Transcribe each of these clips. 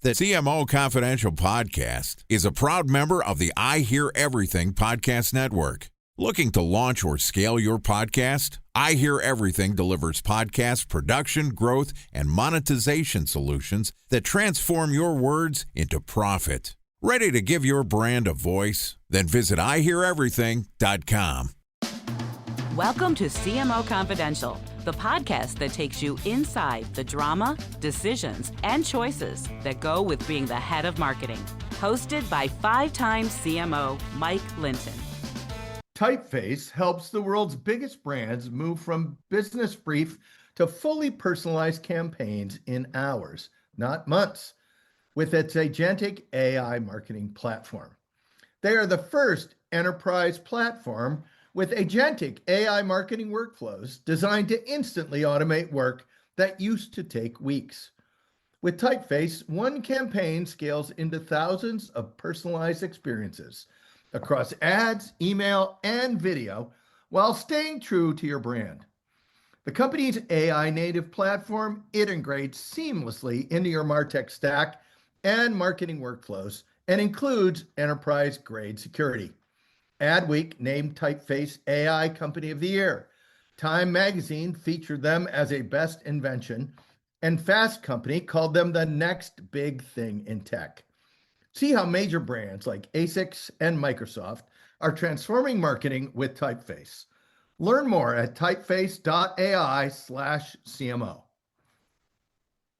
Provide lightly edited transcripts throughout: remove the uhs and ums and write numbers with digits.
The CMO Confidential podcast is a proud member of the I Hear Everything podcast network. Looking to launch or scale your podcast? I Hear Everything delivers podcast production, growth, and monetization solutions that transform your words into profit. Ready to give your brand a voice? Then visit iheareverything.com. Welcome to CMO Confidential, the podcast that takes you inside the drama, decisions, and choices that go with being the head of marketing. Hosted by five-time CMO Mike Linton. Typeface helps the world's biggest brands move from business brief to fully personalized campaigns in hours, not months, with its agentic AI marketing platform. They are the first enterprise platform with agentic AI marketing workflows designed to instantly automate work that used to take weeks. With Typeface, one campaign scales into thousands of personalized experiences across ads, email, and video while staying true to your brand. The company's AI native platform integrates seamlessly into your MarTech stack and marketing workflows and includes enterprise-grade security. Adweek named Typeface AI Company of the Year. Time magazine featured them as a best invention, and Fast Company called them the next big thing in tech. See how major brands like ASICS and Microsoft are transforming marketing with Typeface. Learn more at typeface.ai/CMO.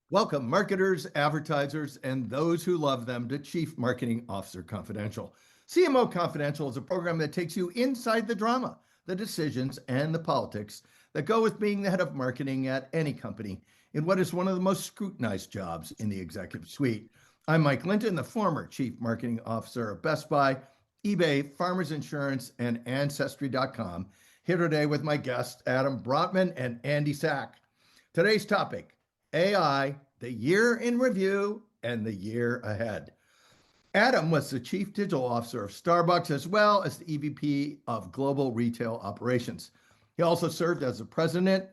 Welcome, marketers, advertisers, and those who love them to Chief Marketing Officer Confidential. CMO Confidential is a program that takes you inside the drama, the decisions, and the politics that go with being the head of marketing at any company in what is one of the most scrutinized jobs in the executive suite. I'm Mike Linton, the former Chief Marketing Officer of Best Buy, eBay, Farmers Insurance, and Ancestry.com, here today with my guests, Adam Brotman and Andy Sack. Today's topic, AI, the year in review and the year ahead. Adam was the Chief Digital Officer of Starbucks as well as the EVP of Global Retail Operations. He also served as the President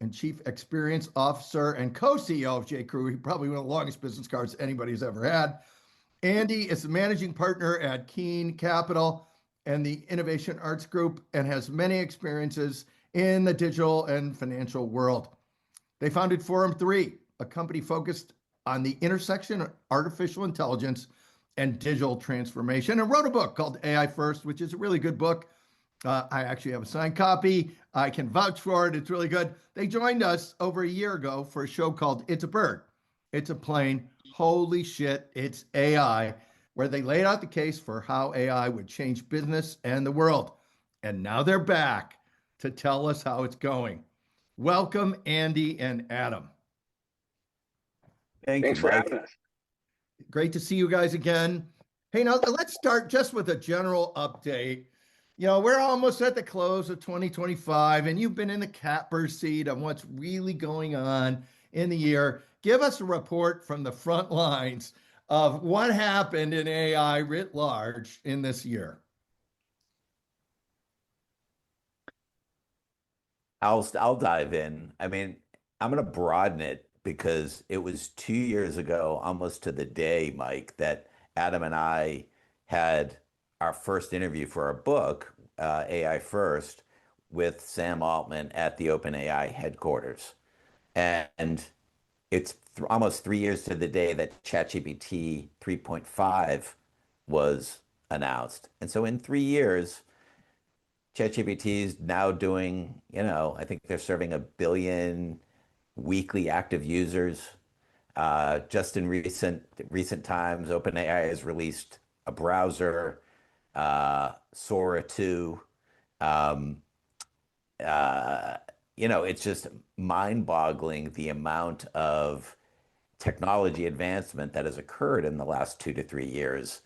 and Chief Experience Officer and co-CEO of J.Crew. He probably one of the longest business cards anybody's ever had. Andy is the Managing Partner at Keen Capital and the Innovation Arts Group and has many experiences in the digital and financial world. They founded Forum3, a company focused on the intersection of artificial intelligence and digital transformation, and wrote a book called AI First, which is a really good book. I actually have a signed copy. I can vouch for it. It's really good. They joined us over a year ago for a show called It's a Bird, It's a Plane, Holy Shit, It's AI, where they laid out the case for how AI would change business and the world. And now they're back to tell us how it's going. Welcome, Andy and Adam. Thanks for having us. Great to see you guys again. Hey, now let's start just with a general update. You know, we're almost at the close of 2025, and you've been in the catbird seat on what's really going on in the year. Give us a report from the front lines of what happened in AI writ large in this year. I'll dive in. I mean, I'm going to broaden it because it was 2 years ago, almost to the day, Mike, that Adam and I had our first interview for our book, AI First, with Sam Altman at the OpenAI headquarters. And it's almost 3 years to the day that Chat GPT 3.5 was announced. And so in 3 years, ChatGPT is now doing, I think they're serving 1 billion weekly active users. Just in recent times, OpenAI has released a browser, Sora 2. It's just mind-boggling the amount of technology advancement that has occurred in the last 2 to 3 years.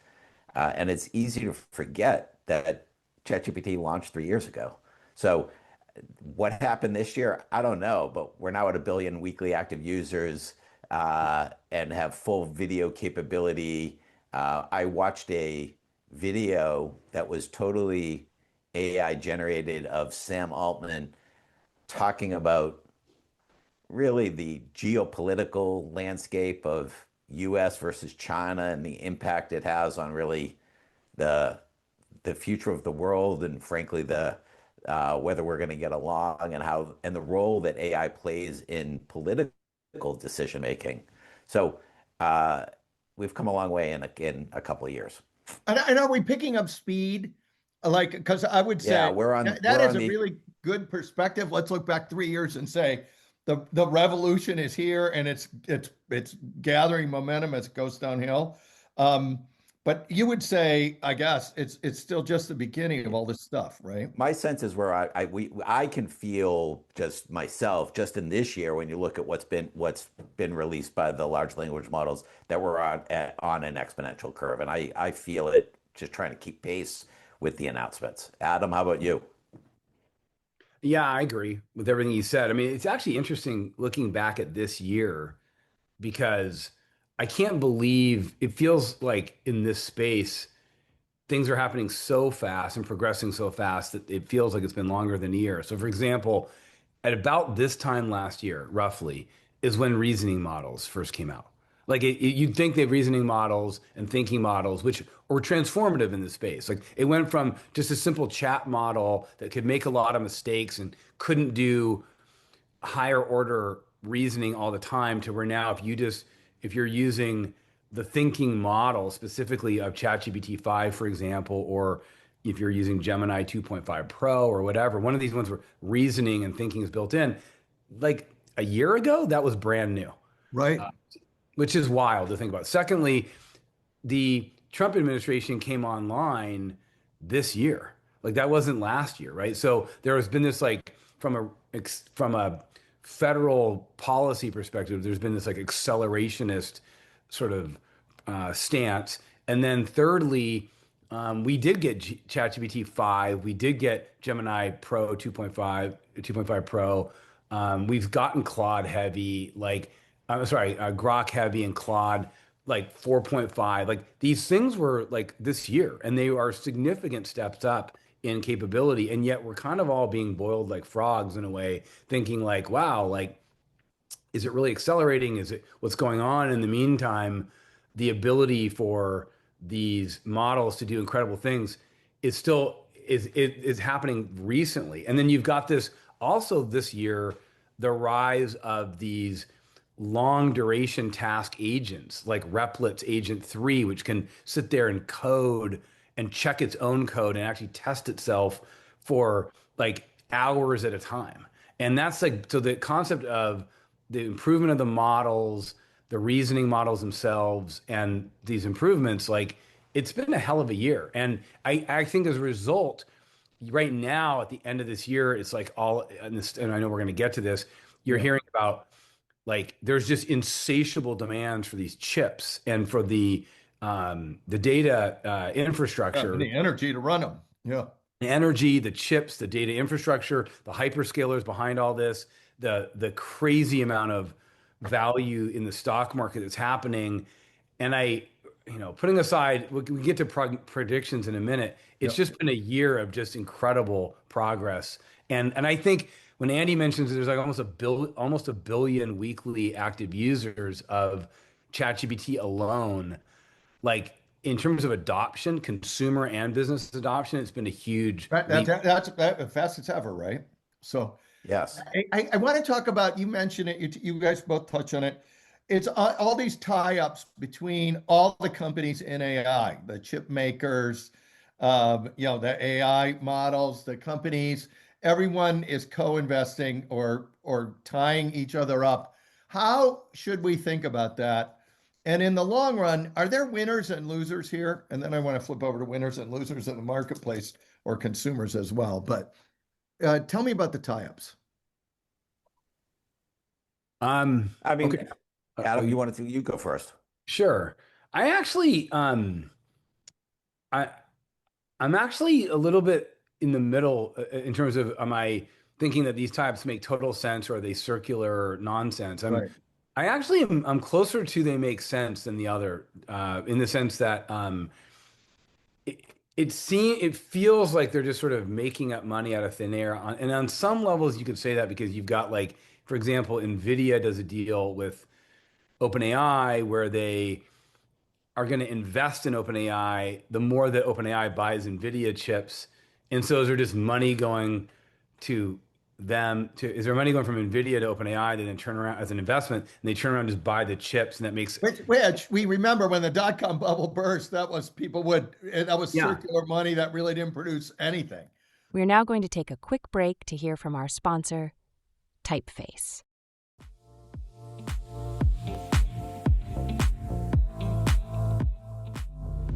And it's easy to forget that ChatGPT launched 3 years ago. So what happened this year? I don't know, but we're now at 1 billion weekly active users and have full video capability. I watched a video that was totally AI generated of Sam Altman talking about really the geopolitical landscape of US versus China and the impact it has on really the the future of the world and frankly the whether we're going to get along and how and the role that AI plays in political decision making. So we've come a long way in a couple of years. And are we picking up speed? Like, because I would Yeah, say that we're is on a the really good perspective. Let's look back 3 years and say the revolution is here and it's gathering momentum as it goes downhill. Um, but you would say, I guess, it's still just the beginning of all this stuff, right? my sense is where I can feel just myself just in this year when you look at what's been released by the large language models that we're on an exponential curve, and I feel it just trying to keep pace with the announcements. Adam, how about you? Yeah, I agree with everything you said. I mean, it's actually interesting looking back at this year because I can't believe it feels like in this space, things are happening so fast and progressing so fast that it feels like it's been longer than a year. So, for example, at about this time last year, roughly, is when reasoning models first came out. Like you'd think they have reasoning models and thinking models, which were transformative in the space. Like it went from just a simple chat model that could make a lot of mistakes and couldn't do higher order reasoning all the time to where now if you're using the thinking model specifically of ChatGPT 5, for example, or if you're using Gemini 2.5 Pro or whatever, one of these ones where reasoning and thinking is built in, like a year ago, that was brand new, Right. which is wild to think about. Secondly, the Trump administration came online this year. Like that wasn't last year, right? So there has been this like from a federal policy perspective, there's been this like accelerationist sort of stance. And then thirdly, we did get ChatGPT 5, we did get Gemini Pro 2.5 Pro. We've gotten Claude heavy, like I'm sorry, Grok heavy and Claude like 4.5. Like these things were like this year, and they are significant steps up in capability. And yet we're kind of all being boiled like frogs in a way, thinking like, wow, like is it really accelerating? Is it what's going on? In the meantime, the ability for these models to do incredible things is still is happening recently. And then you've got this also this year, the rise of these long duration task agents like Replit Agent 3, which can sit there and code and check its own code and actually test itself for like hours at a time. And that's like, so the concept of the improvement of the models, the reasoning models themselves, and these improvements, like it's been a hell of a year. And I think as a result, right now at the end of this year, it's like all, and I know we're going to get to this, you're hearing about like there's just insatiable demands for these chips and for the data infrastructure, And the energy to run them. Yeah. the energy, the chips, the data infrastructure, the hyperscalers behind all this, the crazy amount of value in the stock market that's happening. And putting aside, we get to predictions in a minute. It's just been a year of just incredible progress. And I think when Andy mentions there's like almost a billion weekly active users of ChatGPT alone, like in terms of adoption, consumer and business adoption, it's been a huge Right. leap. That's the fastest ever, right? So Yes. I want to talk about, you mentioned it, you guys both touch on it. It's all these tie-ups between all the companies in AI, the chip makers, the AI models, the companies, everyone is co-investing or tying each other up. How should we think about that? And in the long run, are there winners and losers here? And then I want to flip over to winners and losers in the marketplace or consumers as well. But tell me about the tie-ups. I mean, Okay. Adam, you go first. Sure. I actually, I, I'm actually a little bit in the middle in terms of am I thinking that these types make total sense or are they circular nonsense? Right. I actually I'm closer to they make sense than the other, in the sense that it feels like they're just sort of making up money out of thin air. And on some levels, you could say that because you've got like, for example, NVIDIA does a deal with OpenAI, where they are going to invest in OpenAI, the more that OpenAI buys NVIDIA chips. And so is there just money going to them is there money going from NVIDIA to OpenAI to then turn around as an investment, and they turn around and just buy the chips, and that makes which we remember when the dot-com bubble burst, that was circular money that really didn't produce anything. We're now going to take a quick break to hear from our sponsor, Typeface.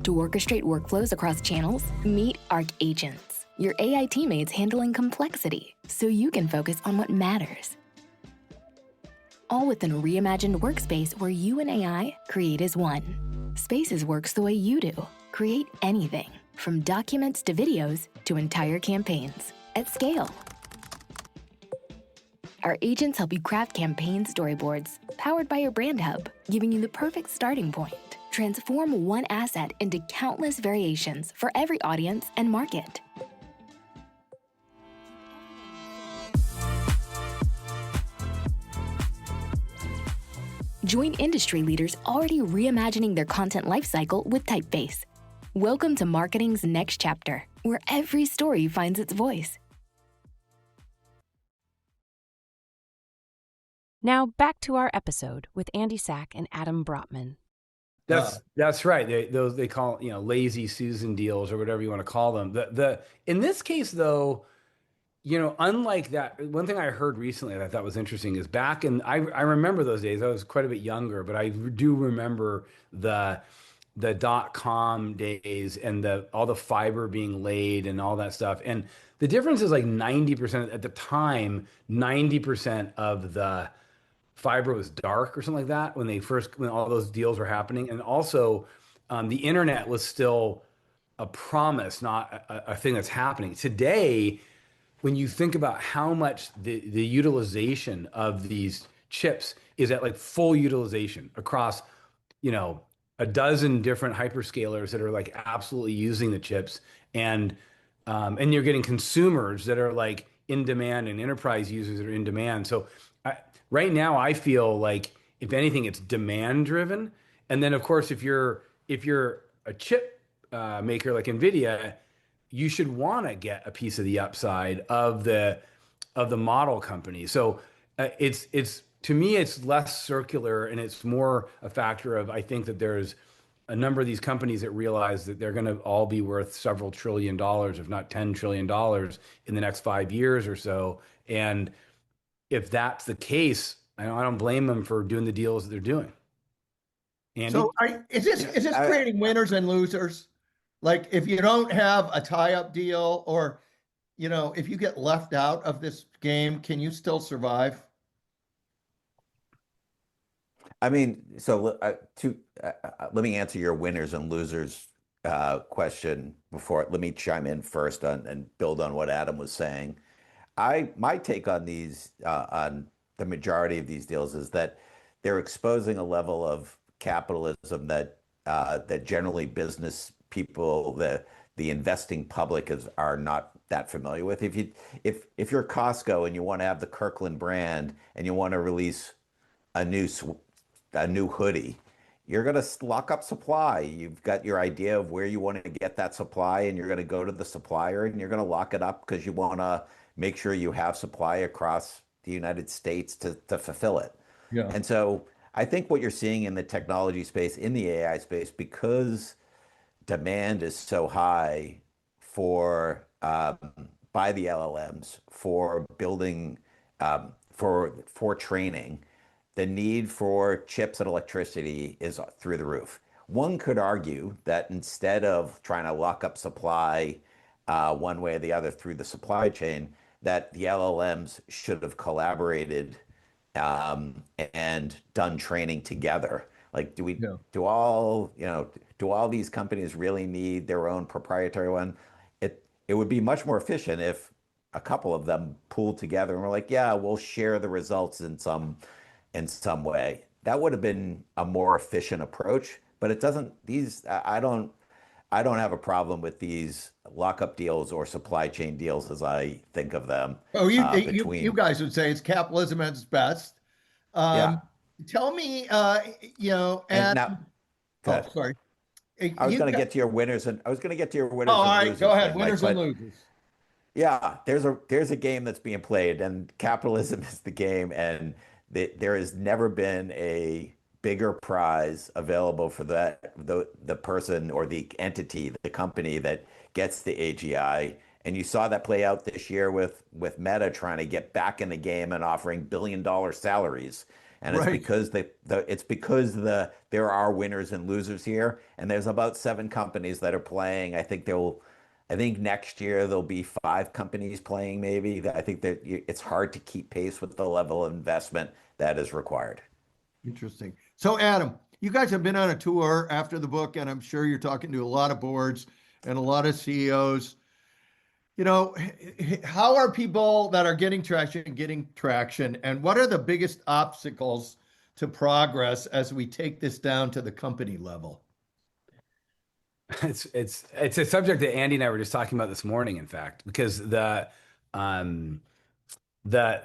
To orchestrate workflows across channels, meet Arc Agents, your AI teammates handling complexity so you can focus on what matters. All within a reimagined workspace where you and AI create as one. Spaces works the way you do. Create anything, from documents to videos to entire campaigns, at scale. Our agents help you craft campaign storyboards, powered by your Brand Hub, giving you the perfect starting point. Transform one asset into countless variations for every audience and market. Join industry leaders already reimagining their content lifecycle with Typeface. Welcome to marketing's next chapter, where every story finds its voice. Now back to our episode with Andy Sack and Adam Brotman. That's right. They call lazy Susan deals or whatever you want to call them. The in this case though, unlike that, one thing I heard recently that I thought was interesting is back in I remember those days. I was quite a bit younger, but I do remember the .com days and all the fiber being laid and all that stuff. And the difference is like 90% at the time. 90% of the fiber was dark or something like that when all those deals were happening. And also the internet was still a promise, not a thing that's happening today. When you think about how much the utilization of these chips is at like full utilization across, a dozen different hyperscalers that are like absolutely using the chips, and you're getting consumers that are like in demand and enterprise users that are in demand. So right now, I feel like if anything, it's demand driven. And then of course, if you're a chip maker like NVIDIA, you should want to get a piece of the upside of the model company. So it's to me, it's less circular, and it's more a factor of, I think that there's a number of these companies that realize that they're going to all be worth several $1 trillion, if not $10 trillion in the next 5 years or so. And if that's the case, I don't blame them for doing the deals that they're doing. Andy? So is this creating winners and losers? Like if you don't have a tie-up deal, or if you get left out of this game, can you still survive? I mean, so let me answer your winners and losers question before. Let me chime in first and build on what Adam was saying. My take on these, on the majority of these deals, is that they're exposing a level of capitalism that generally business people, the investing public are not that familiar with. If you're Costco and you want to have the Kirkland brand and you want to release a new hoodie, you're going to lock up supply. You've got your idea of where you want to get that supply, and you're going to go to the supplier and you're going to lock it up because you want to make sure you have supply across the United States to fulfill it. Yeah. And so I think what you're seeing in the technology space, in the AI space, because demand is so high by the LLMs for building, for training, the need for chips and electricity is through the roof. One could argue that instead of trying to lock up supply one way or the other through the supply chain, that the LLMs should have collaborated and done training together. Like, do all these companies really need their own proprietary one? It would be much more efficient if a couple of them pooled together and were like, yeah, we'll share the results in some way. That would have been a more efficient approach. But it doesn't. I don't have a problem with these lockup deals or supply chain deals as I think of them. Oh, you guys would say it's capitalism at its best. Yeah. tell me, And and now, oh, good. sorry. I was You going to got, get to your winners, and I was going to get to your oh, winners all and right, go losers ahead. thing, Mike. Winners and But losers. yeah, there's a game that's being played, and capitalism is the game, and there has never been a bigger prize available for the person or the entity, the company that gets the AGI. And you saw that play out this year with Meta trying to get back in the game and offering billion-dollar salaries. And it's Right. because there are winners and losers here, and there's about 7 companies that are playing. I think next year there'll be 5 companies playing maybe. I think that it's hard to keep pace with the level of investment that is required. Interesting. So, Adam, you guys have been on a tour after the book, and I'm sure you're talking to a lot of boards and a lot of CEOs. How are people that are getting traction, and what are the biggest obstacles to progress as we take this down to the company level? It's a subject that Andy and I were just talking about this morning, in fact, because um the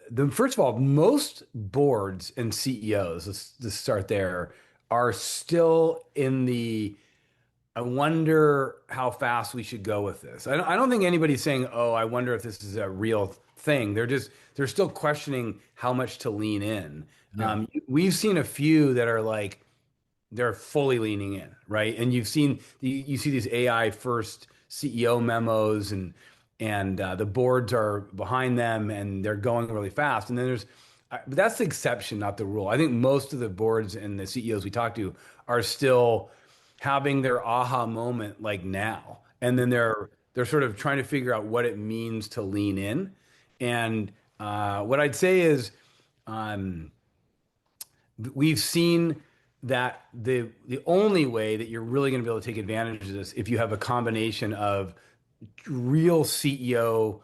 the first of all, most boards and CEOs, let's start there, are still in the I wonder how fast we should go with this. I don't think anybody's saying, "Oh, I wonder if this is a real thing." They're still questioning how much to lean in. Yeah. We've seen a few that are like they're fully leaning in, right? And you see these AI first CEO memos, and the boards are behind them and they're going really fast. And then but that's the exception, not the rule. I think most of the boards and the CEOs we talk to are still having their aha moment like now, and then they're sort of trying to figure out what it means to lean in. And what I'd say is, um, we've seen that the only way that you're really going to be able to take advantage of this if you have a combination of real CEO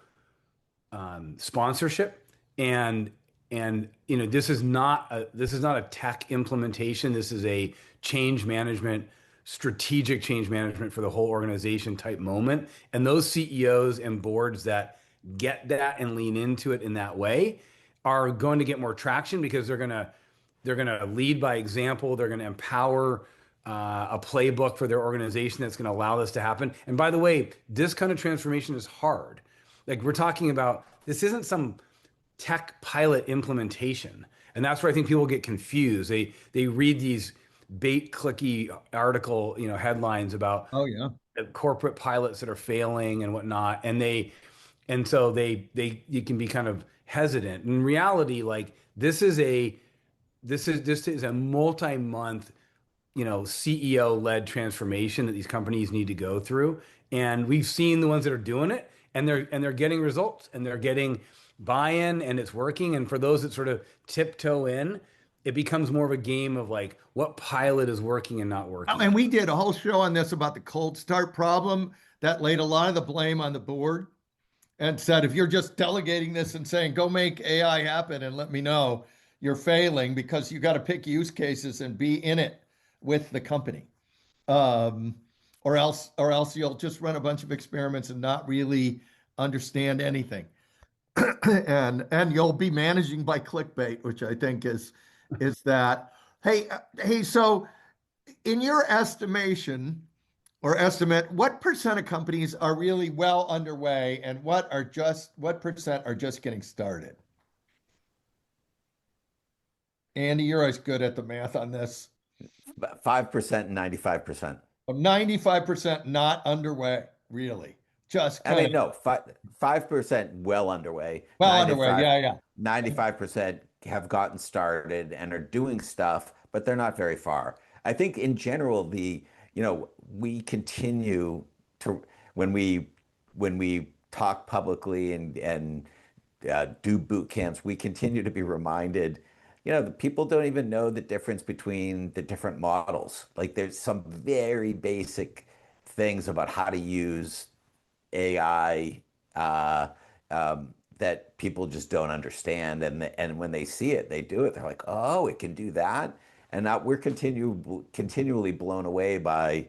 sponsorship and this is not a tech implementation. This is a change management, strategic change management for the whole organization type moment. And those CEOs and boards that get that and lean into it in that way are going to get more traction because they're gonna lead by example. They're going to empower a playbook for their organization that's going to allow this to happen. And by the way, this kind of transformation is hard. Like we're talking about, this isn't some tech pilot implementation, and that's where I think people get confused. They read these bait clicky article headlines about Oh, yeah. corporate pilots that are failing and whatnot, and so they you can be kind of hesitant. In reality, like this is a multi-month, CEO-led transformation that these companies need to go through. And we've seen the ones that are doing it, and they're getting results, and they're getting buy-in, and it's working. And for those that sort of tiptoe in, it becomes more of a game of like what pilot is working and not working. And we did a whole show on this about the cold start problem that laid a lot of the blame on the board and said, if you're just delegating this and saying, go make AI happen and let me know, you're failing because you got to pick use cases and be in it with the company. Um, or else you'll just run a bunch of experiments and not really understand anything. and you'll be managing by clickbait, which I think is that, hey, so in your estimation or estimate, what percent of companies are really well underway and what percent are just getting started? Andy, you're always good at the math on this. 5% and 95%. 95% not underway, really. Just I kind mean, of no, 5% well underway. well underway. Yeah. 95% have gotten started and are doing stuff, but they're not very far. I think in general, we continue to when we talk publicly and do boot camps, we continue to be reminded, the people don't even know the difference between the different models. Like there's some very basic things about how to use AI that people just don't understand, and when they see it, they do it. They're like, "Oh, it can do that," and now we're continually blown away by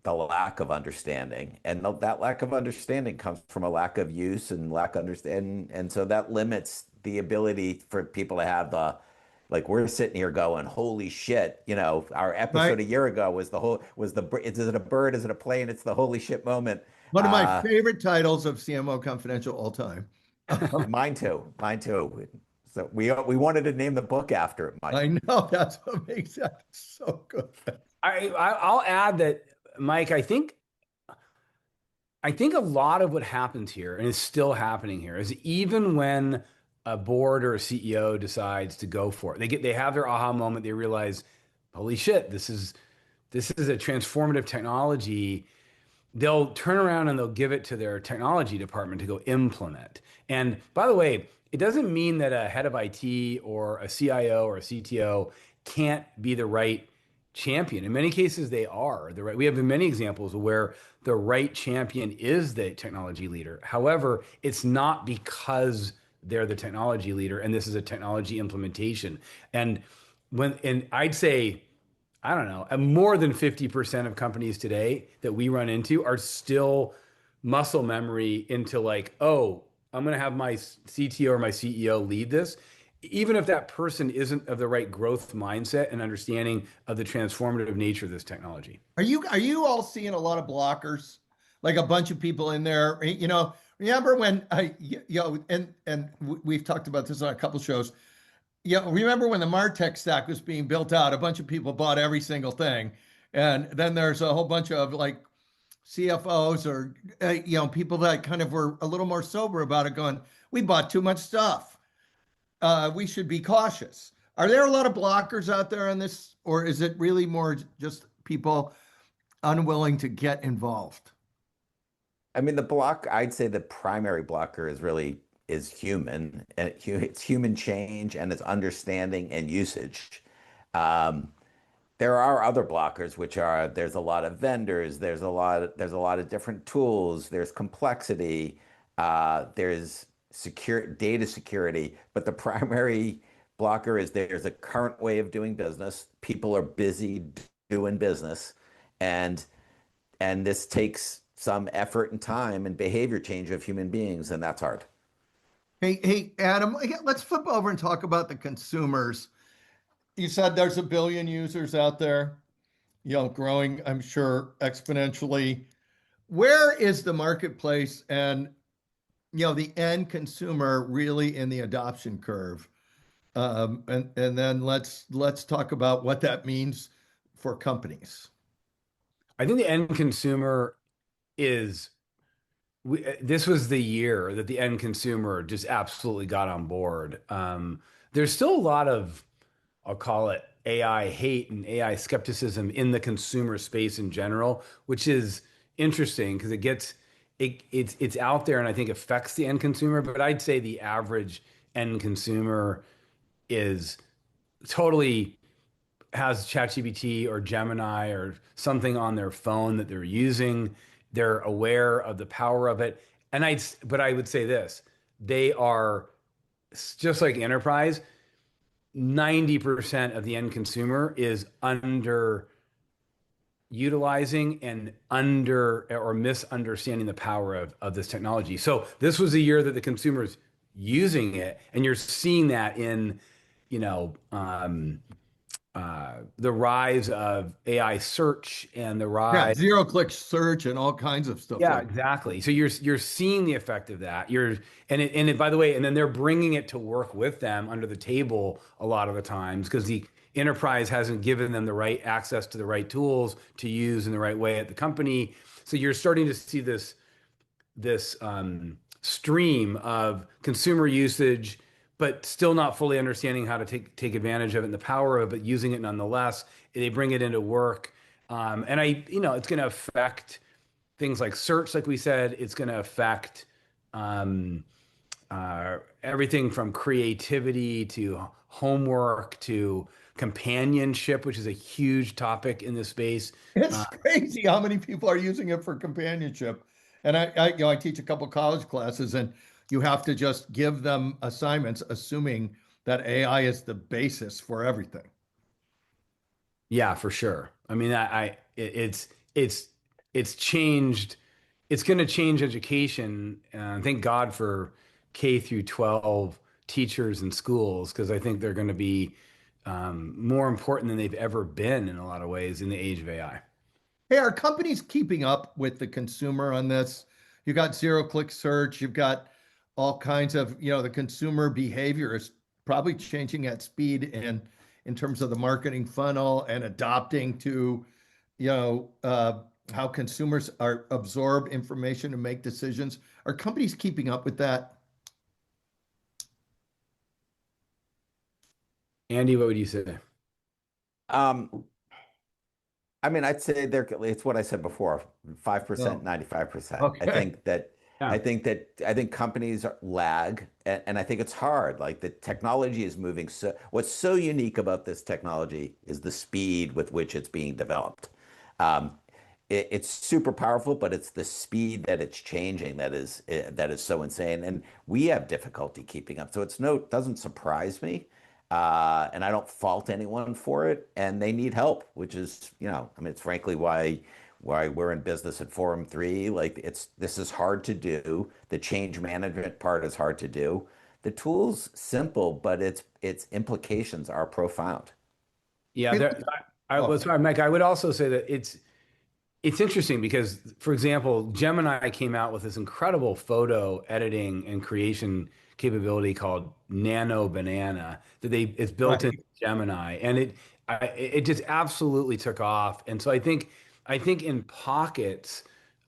the lack of understanding, and that lack of understanding comes from a lack of use and lack of understanding, and so that limits the ability for people to have Like we're sitting here going, holy shit, our Right. episode a year ago is it a bird, is it a plane? It's the holy shit moment. One of my Uh, favorite titles of CMO Confidential all time. Mine too, mine too. So we wanted to name the book after it, Mike. I know that's what makes that so good. I'll add that, Mike, I think a lot of what happens here, and is still happening here, is even when a board or a CEO decides to go for it, they have their aha moment. They realize, holy shit, this is a transformative technology. They'll turn around and they'll give it to their technology department to go implement. And by the way, it doesn't mean that a head of IT or a CIO or a CTO can't be the right champion. In many cases, they are the right. We have many examples where the right champion is the technology leader. However, it's not because they're the technology leader and this is a technology implementation. And I'd say, I don't know, more than 50% of companies today that we run into are still muscle memory into like, oh, I'm going to have my CTO or my CEO lead this. Even if that person isn't of the right growth mindset and understanding of the transformative nature of this technology. Are you all seeing a lot of blockers? Like a bunch of people in there, remember when we've talked about this on a couple shows. Yeah, remember when the MarTech stack was being built out, a bunch of people bought every single thing. And then there's a whole bunch of like CFOs or people that kind of were a little more sober about it going, we bought too much stuff. We should be cautious. Are there a lot of blockers out there on this, or is it really more just people unwilling to get involved? I mean, I'd say the primary blocker is human, and it's human change and it's understanding and usage. Um, there are other blockers, which are there's a lot of vendors, there's a lot of different tools, there's complexity, there's data security, but the primary blocker is there's a current way of doing business. People are busy doing business, and this takes some effort and time and behavior change of human beings, and that's hard. Hey, Adam, let's flip over and talk about the consumers. You said there's a billion users out there, growing, I'm sure, exponentially. Where is the marketplace and the end consumer really in the adoption curve? And then let's talk about what that means for companies. I think the end consumer is this was the year that the end consumer just absolutely got on board. There's still a lot of, I'll call it AI hate and AI skepticism in the consumer space in general, which is interesting because it's out there and I think affects the end consumer. But I'd say the average end consumer is totally has Chat GPT or Gemini or something on their phone that they're using. They're aware of the power of it. But I would say this, they are just like enterprise, 90% of the end consumer is underutilizing and under or misunderstanding the power of this technology. So this was a year that the consumer's using it, and you're seeing that in, the rise of AI search and the rise. Zero click search and all kinds of stuff. Yeah, like exactly. So you're seeing the effect of that. By the way, and then they're bringing it to work with them under the table a lot of the times because the enterprise hasn't given them the right access to the right tools to use in the right way at the company. So you're starting to see this stream of consumer usage, but still not fully understanding how to take advantage of it and the power of it, using it nonetheless. They bring it into work, it's going to affect things like search, like we said. It's going to affect everything from creativity to homework to companionship, which is a huge topic in this space. It's crazy how many people are using it for companionship. And I teach a couple college classes, and you have to just give them assignments, assuming that AI is the basis for everything. Yeah, for sure. I mean, it's changed. It's going to change education. Thank God for K through 12 teachers and schools, because I think they're going to be more important than they've ever been in a lot of ways in the age of AI. Hey, are companies keeping up with the consumer on this? You got zero-click search, you've got all kinds of, the consumer behavior is probably changing at speed and in terms of the marketing funnel and adopting to, how consumers are absorb information and make decisions. Are companies keeping up with that? Andy, what would you say? I mean, I'd say it's what I said before, 5%, Oh, 95%. I okay. think that Yeah. I think companies lag, and I think it's hard. Like the technology is moving. So what's so unique about this technology is the speed with which it's being developed. Um, it's super powerful, but it's the speed that it's changing that is so insane, and we have difficulty keeping up. So doesn't surprise me, and I don't fault anyone for it. And they need help, which is, I mean, it's frankly why we're in business at Forum3. Like this is hard to do. The change management part is hard to do. The tool's simple, but its implications are profound. Yeah, Hey, well, oh, sorry, Mike. I would also say that it's interesting because, for example, Gemini came out with this incredible photo editing and creation capability called Nano Banana it's built in right. Gemini, and it just absolutely took off. And so I think in pockets,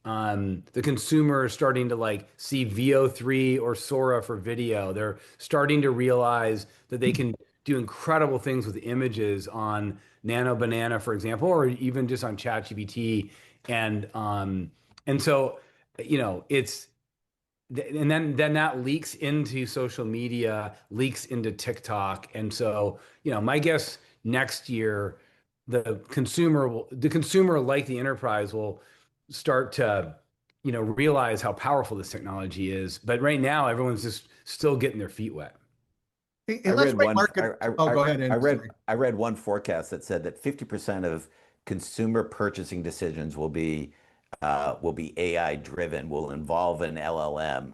the consumer is starting to like see VO3 or Sora for video. They're starting to realize that they can do incredible things with images on Nano Banana, for example, or even just on Chat GPT. And so, it's and then that leaks into social media, leaks into TikTok. And so, my guess next year, the consumer, like the enterprise, will start to, realize how powerful this technology is. But right now, everyone's just still getting their feet wet. Hey, I let's read rate one. market. Oh, go ahead, Andy. Sorry. I read one forecast that said that 50% of consumer purchasing decisions will be AI driven, will involve an LLM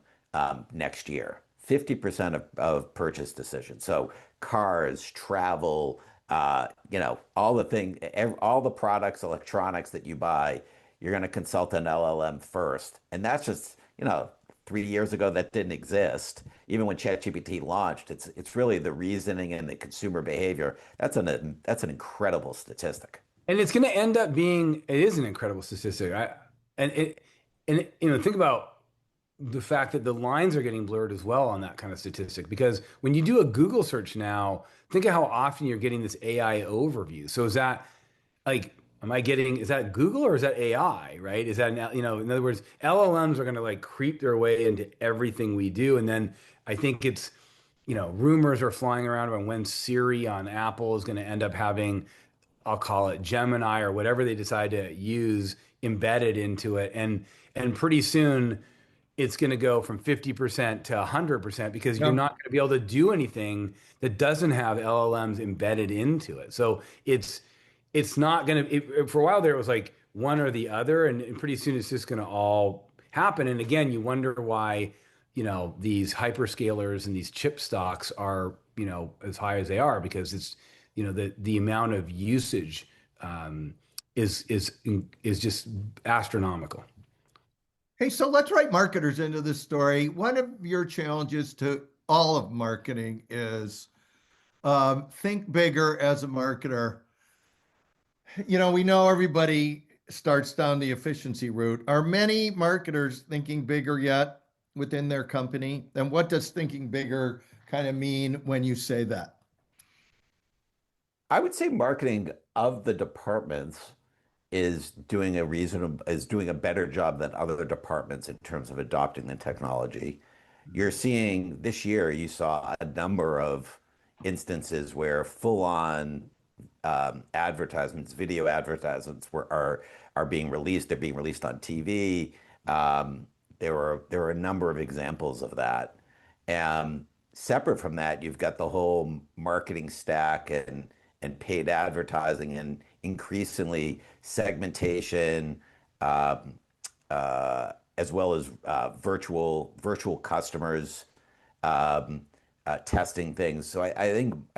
next year. 50% of purchase decisions. So cars, travel, all the products, electronics that you buy, you're going to consult an LLM first, and that's just 3 years ago that didn't exist. Even when ChatGPT launched, it's really the reasoning and the consumer behavior. That's an incredible statistic. And it's going to end up being, it is an incredible statistic. And it, think about the fact that the lines are getting blurred as well on that kind of statistic. Because when you do a Google search now, think of how often you're getting this AI overview. So is that like, is that Google or is that AI, right? Is that, in other words, LLMs are going to like creep their way into everything we do. And then I think it's, rumors are flying around about when Siri on Apple is going to end up having, I'll call it Gemini or whatever they decide to use embedded into it. And pretty soon it's going to go from 50% to 100% because you're Yeah. not going to be able to do anything that doesn't have LLMs embedded into it. So it's not going to, for a while there, it was like one or the other. And pretty soon it's just going to all happen. And again, you wonder why, these hyperscalers and these chip stocks are, as high as they are, because it's, the amount of usage is just astronomical. Hey, so let's write marketers into this story. One of your challenges to all of marketing is think bigger as a marketer. We know everybody starts down the efficiency route. Are many marketers thinking bigger yet within their company? And what does thinking bigger kind of mean when you say that? I would say marketing of the departments is doing a better job than other departments in terms of adopting the technology. You're seeing this year, you saw a number of instances where full-on advertisements, video advertisements are being released. They're being released on TV. There were a number of examples of that. And separate from that, you've got the whole marketing stack and paid advertising and increasingly segmentation, as well as virtual customers, testing things. So I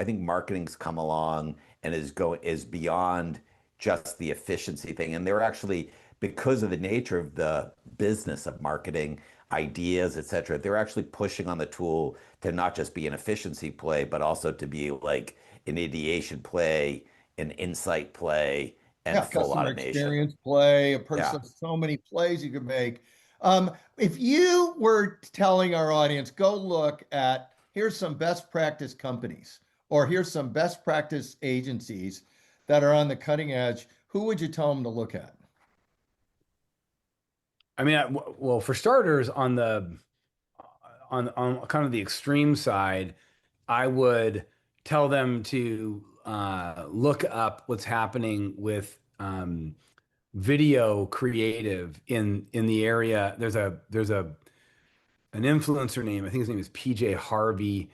think marketing's come along and is beyond just the efficiency thing. And they're actually, because of the nature of the business of marketing, ideas, et cetera, they're actually pushing on the tool to not just be an efficiency play, but also to be like an ideation play, an insight play, and Yeah, full customer automation. experience play, a Yeah. person, so many plays you could make. If you were telling our audience, go look at, here's some best practice companies, or here's some best practice agencies that are on the cutting edge, who would you tell them to look at? I mean, well, for starters, on kind of the extreme side, I would tell them to look up what's happening with video creative in the area. There's an influencer name. I think his name is PJ Harvey.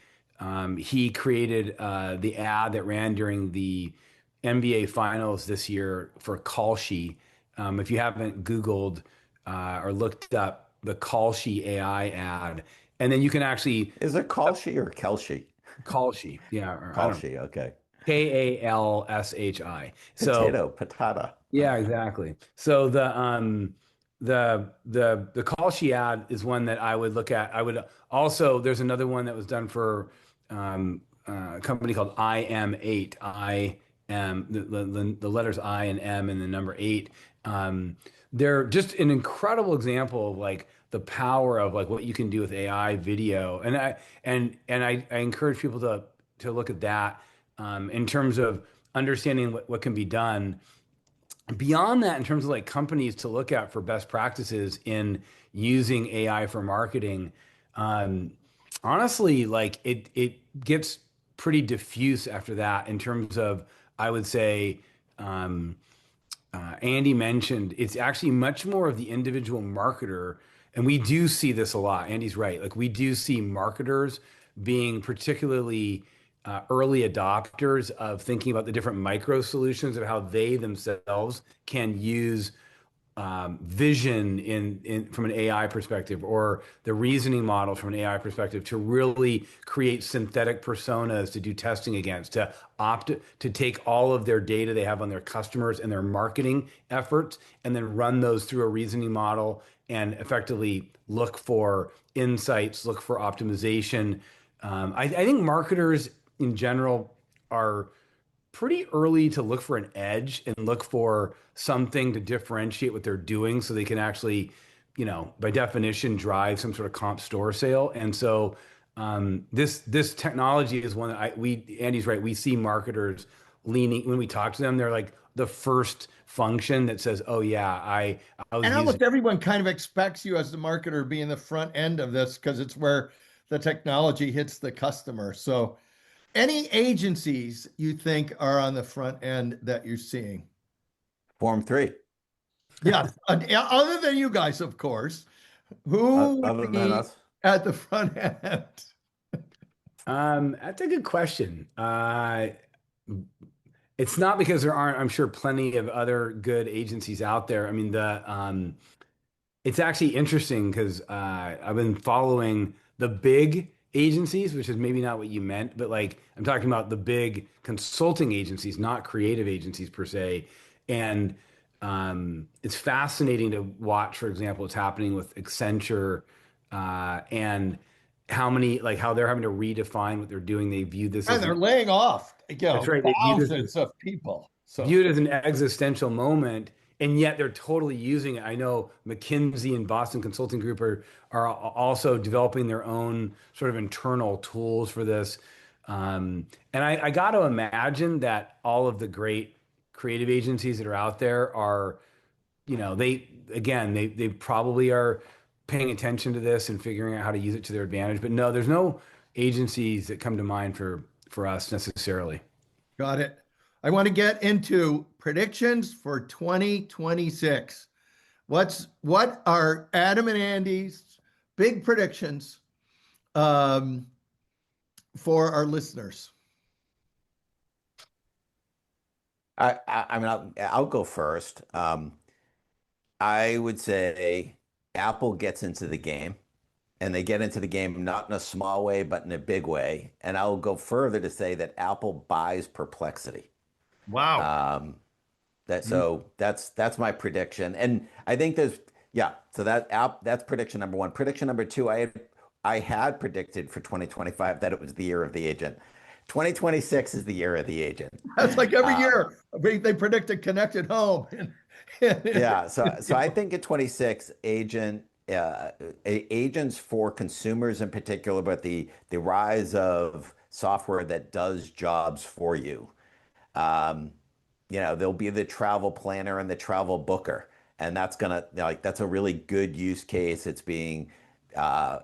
He created the ad that ran during the NBA Finals this year for Kalshi. If you haven't Googled or looked up the Kalshi AI ad, and then you can actually Is it Kalshi or Kelshi? Kalshi, yeah, or I don't know, Kalshi, okay. Kalshi. So Potato, patata. yeah, exactly. So the Kalshi ad is one that I would look at. I would also, there's another one that was done for a company called IM8. The letters I and M and the number eight. They're just an incredible example of like the power of like what you can do with AI video. And I encourage people to look at that in terms of understanding what can be done beyond that, in terms of like companies to look at for best practices in using AI for marketing. Honestly, like it gets pretty diffuse after that in terms of, I would say, Andy mentioned it's actually much more of the individual marketer. And we do see this a lot. Andy's right. Like we do see marketers being particularly early adopters of thinking about the different micro solutions of how they themselves can use vision from an AI perspective, or the reasoning model from an AI perspective, to really create synthetic personas to do testing against, to take all of their data they have on their customers and their marketing efforts, and then run those through a reasoning model and effectively look for insights, look for optimization. I think marketers in general are pretty early to look for an edge and look for something to differentiate what they're doing so they can actually, by definition, drive some sort of comp store sale. And so this technology is one that Andy's right, we see marketers leaning, when we talk to them, they're like the first function that says, oh yeah, I was And using. almost everyone kind of expects you as the marketer being the front end of this because it's where the technology hits the customer. So any agencies you think are on the front end that you're seeing? Forum3. Yes, other than you guys, of course. Who Other would than be us. at the front end? That's a good question. It's not because there aren't, I'm sure, plenty of other good agencies out there. I mean, it's actually interesting because I've been following the big agencies, which is maybe not what you meant, but like I'm talking about the big consulting agencies, not creative agencies per se. And it's fascinating to watch, for example, what's happening with Accenture and how they're having to redefine what they're doing. They view this And as they're laying off, that's right. They view this thousands of people. So view it as an existential moment, and yet they're totally using it. I know McKinsey and Boston Consulting Group are also developing their own sort of internal tools for this. And I got to imagine that all of the great creative agencies that are out there are, they probably are paying attention to this and figuring out how to use it to their advantage. But no, there's no agencies that come to mind for us necessarily. got it. I want to get into predictions for 2026. What are Adam and Andy's big predictions for our listeners? I mean, I'll go first. I would say Apple gets into the game. and they get into the game not in a small way, but in a big way. And I'll go further to say that Apple buys perplexity. Wow. That's my prediction. And I think so that's prediction number one. Prediction number two, I had predicted for 2025 that it was the year of the agent. 2026 is the year of the agent. That's like every year they predict a connected home. Yeah. So I think in 26, agents for consumers in particular, but the rise of software that does jobs for you. There'll be the travel planner and the travel booker, and that's a really good use case. It's being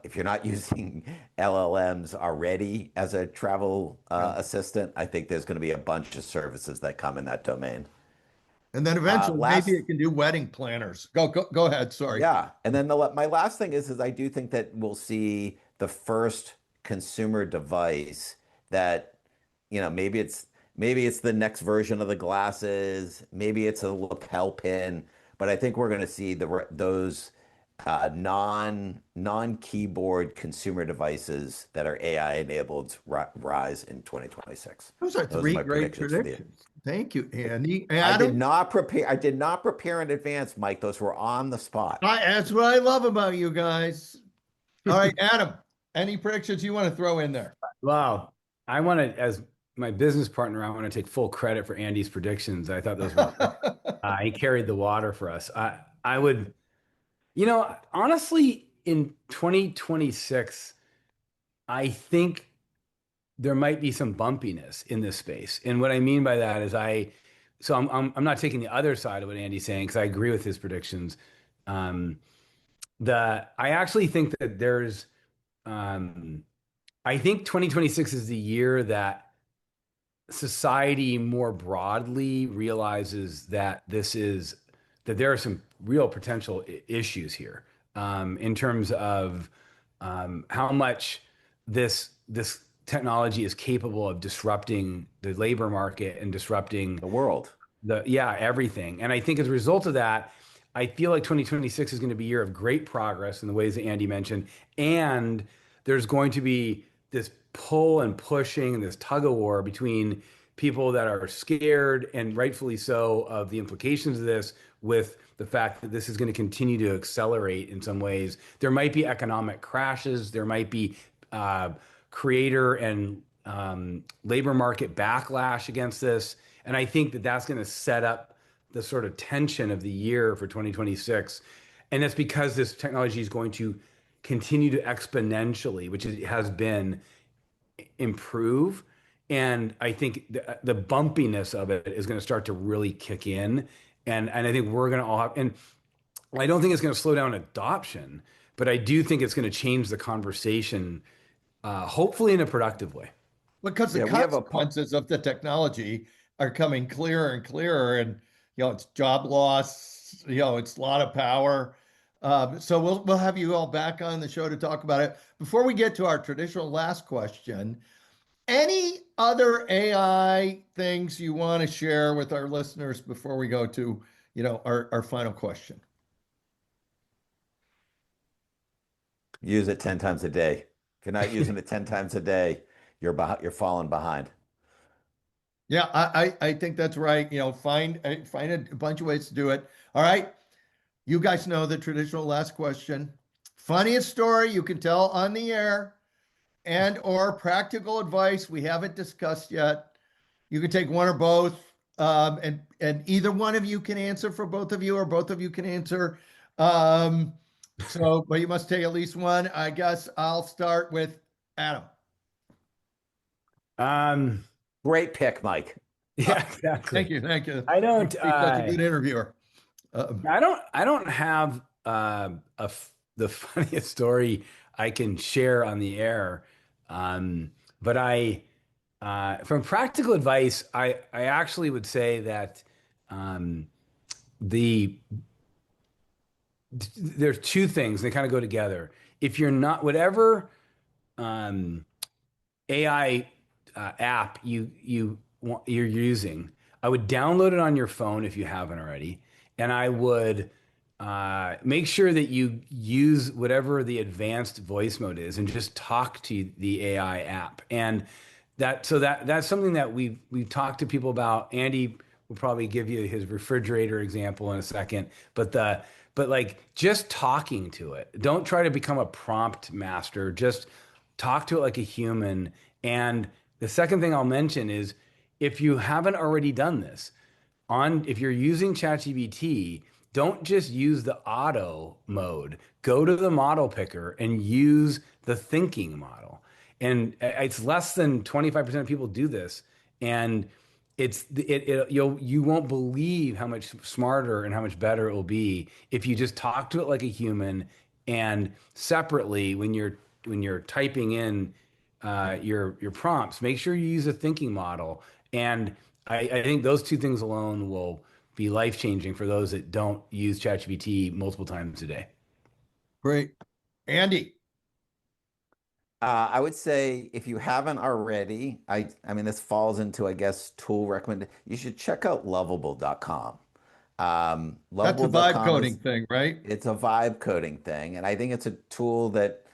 if you're not using LLMs already as a travel assistant, I think there's going to be a bunch of services that come in that domain. And then eventually, maybe it can do wedding planners. Go ahead. Sorry. Yeah, and then my last thing is I do think that we'll see the first consumer device that, maybe it's the next version of the glasses, maybe it's a lapel pin, but I think we're going to see those non-keyboard consumer devices that are AI enabled rise in 2026. Those are three great predictions. Thank you, Andy. Adam? I did not prepare in advance, Mike. Those were on the spot. That's what I love about you guys. All right, Adam, any predictions you want to throw in there? Wow. I want to, as my business partner, I want to take full credit for Andy's predictions. I thought those were, he carried the water for us. I would, honestly, in 2026, I think there might be some bumpiness in this space. And what I mean by that is I'm not taking the other side of what Andy's saying, because I agree with his predictions. I actually think that I think 2026 is the year that society more broadly realizes that there are some real potential issues here in terms of how much this technology is capable of disrupting the labor market and disrupting the world. Everything. And I think as a result of that, I feel like 2026 is going to be a year of great progress in the ways that Andy mentioned. And there's going to be this pull and pushing and this tug of war between people that are scared, and rightfully so, of the implications of this, with the fact that this is going to continue to accelerate in some ways. There might be economic crashes. There might be creator and labor market backlash against this. And I think that that's going to set up the sort of tension of the year for 2026. And that's because this technology is going to continue to exponentially, which it has been, improve. And I think the bumpiness of it is going to start to really kick in. And I think we're going to all have, and I don't think it's going to slow down adoption, but I do think it's going to change the conversation, hopefully in a productive way. Because the consequences of the technology are coming clearer and clearer, and it's job loss, it's a lot of power. So we'll have you all back on the show to talk about it. Before we get to our traditional last question, any other AI things you want to share with our listeners before we go to our final question? Use it 10 times a day. If you're not using it 10 times a day, you're falling behind. Yeah, I think that's right. Find a bunch of ways to do it. All right. You guys know the traditional last question. Funniest story you can tell on the air, and or practical advice we haven't discussed yet. You can take one or both, and either one of you can answer for both of you, or both of you can answer. But you must take at least one. I guess I'll start with Adam. Great pick, Mike. Yeah, exactly. Thank you. I don't. Such a good interviewer. I don't have the funniest story I can share on the air, but from practical advice, I actually would say that there's two things, they kind of go together. If you're not, whatever AI app you're using, I would download it on your phone if you haven't already, and I would make sure that you use whatever the advanced voice mode is and just talk to the AI app. And that's something that we've talked to people about. Andy will probably give you his refrigerator example in a second, but like just talking to it. Don't try to become a prompt master. Just talk to it like a human. And the second thing I'll mention is if you haven't already done this, if you're using ChatGPT, don't just use the auto mode. Go to the model picker and use the thinking model. And it's less than 25% of people do this. And you won't believe how much smarter and how much better it will be if you just talk to it like a human. And separately, when you're typing in your prompts, make sure you use a thinking model. And I think those two things alone will be life-changing for those that don't use ChatGPT multiple times a day. Great. Andy. I would say if you haven't already, I mean, this falls into, I guess, tool recommend. You should check out lovable.com. That's a vibe coding thing, right? It's a vibe coding thing. And I think it's a tool that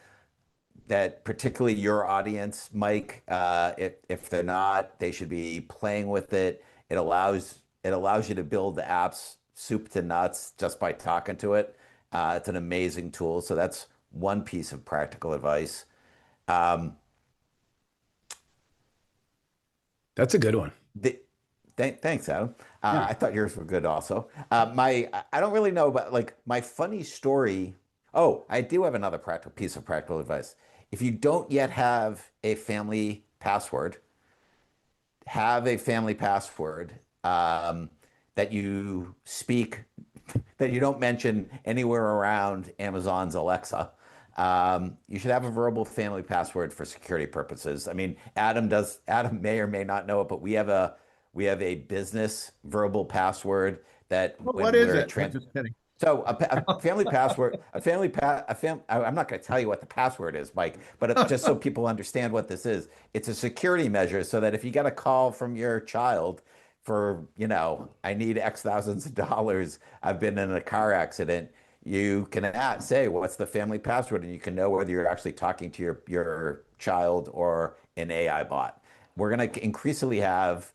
particularly your audience, Mike, if they're not, they should be playing with it. It allows you to build the apps soup to nuts just by talking to it. It's an amazing tool. So that's one piece of practical advice. That's a good one. Thanks, Adam. Yeah. I thought yours were good also. I don't really know, but like my funny story. Oh, I do have another piece of practical advice. If you don't yet have a family password, have a family password that you speak, that you don't mention anywhere around Amazon's Alexa. You should have a verbal family password for security purposes. I mean, Adam may or may not know it, but we have a business verbal password that what is it? I'm just kidding. So a family password, I'm not going to tell you what the password is, Mike, but just so people understand what this is, it's a security measure so that if you get a call from your child for, I need X thousands of dollars, I've been in a car accident, you can say, what's the family password? And you can know whether you're actually talking to your child or an AI bot. We're going to increasingly have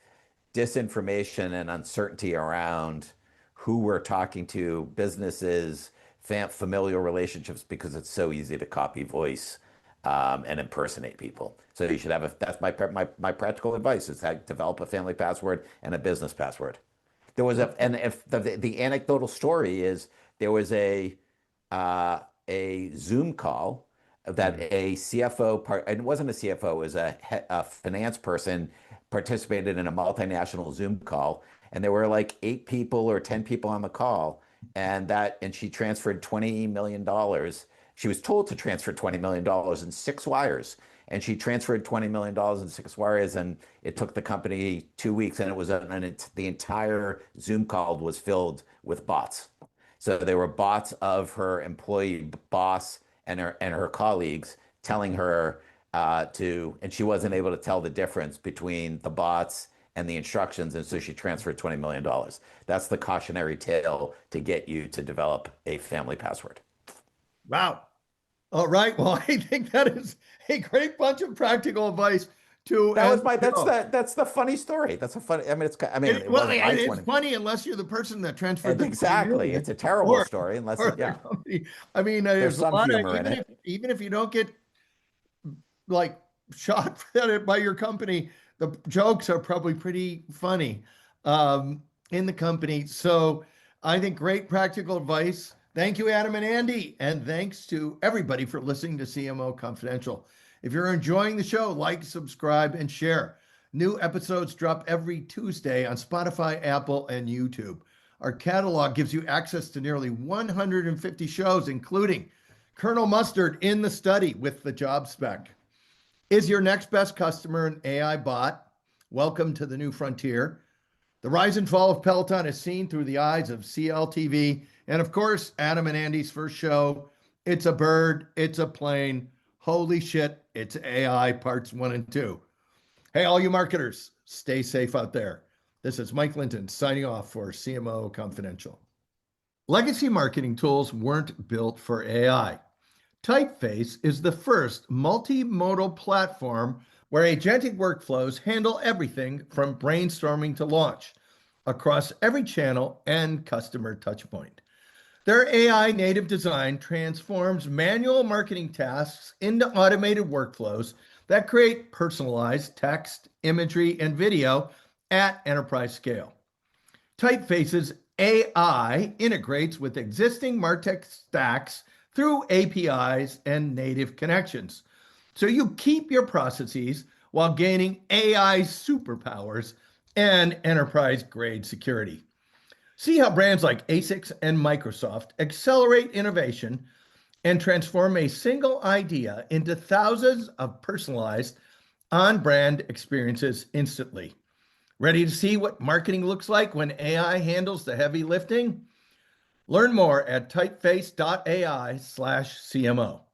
disinformation and uncertainty around who we're talking to, businesses, familial relationships, because it's so easy to copy voice and impersonate people. So you should have that's my practical advice is to develop a family password and a business password. There was and if the anecdotal story is there was a Zoom call that a CFO and it wasn't a CFO, it was a finance person participated in a multinational Zoom call. And there were like 8 people or 10 people on the call, and she transferred $20 million. She was told to transfer $20 million in 6 wires, and she transferred $20 million in 6 wires, and it took the company 2 weeks, and it was the entire Zoom call was filled with bots. So there were bots of her employee boss and her colleagues telling her and she wasn't able to tell the difference between the bots and the instructions, and so she transferred $20 million. That's the cautionary tale to get you to develop a family password. Wow. All right. Well, I think that is a great bunch of practical advice to. That's the funny story. That's a funny. I mean, it's funny unless you're the person that transferred the exactly. It's a terrible story unless I mean, there's some humor in it. Even if you don't get like shot by your company, the jokes are probably pretty funny in the company. So I think great practical advice. Thank you, Adam and Andy. And thanks to everybody for listening to CMO Confidential. If you're enjoying the show, like, subscribe, and share. New episodes drop every Tuesday on Spotify, Apple, and YouTube. Our catalog gives you access to nearly 150 shows, including Colonel Mustard in the Study with the job spec. Is your next best customer an AI bot? Welcome to the new frontier. The rise and fall of Peloton is seen through the eyes of CLTV. And of course, Adam and Andy's first show, It's a Bird, It's a Plane. Holy shit, it's AI parts 1 and 2. Hey, all you marketers, stay safe out there. This is Mike Linton signing off for CMO Confidential. Legacy marketing tools weren't built for AI. Typeface is the first multimodal platform where agentic workflows handle everything from brainstorming to launch across every channel and customer touchpoint. Their AI native design transforms manual marketing tasks into automated workflows that create personalized text, imagery, and video at enterprise scale. Typeface's AI integrates with existing MarTech stacks through APIs and native connections. So you keep your processes while gaining AI superpowers and enterprise-grade security. See how brands like ASICS and Microsoft accelerate innovation and transform a single idea into thousands of personalized on-brand experiences instantly. Ready to see what marketing looks like when AI handles the heavy lifting? Learn more at typeface.ai/CMO.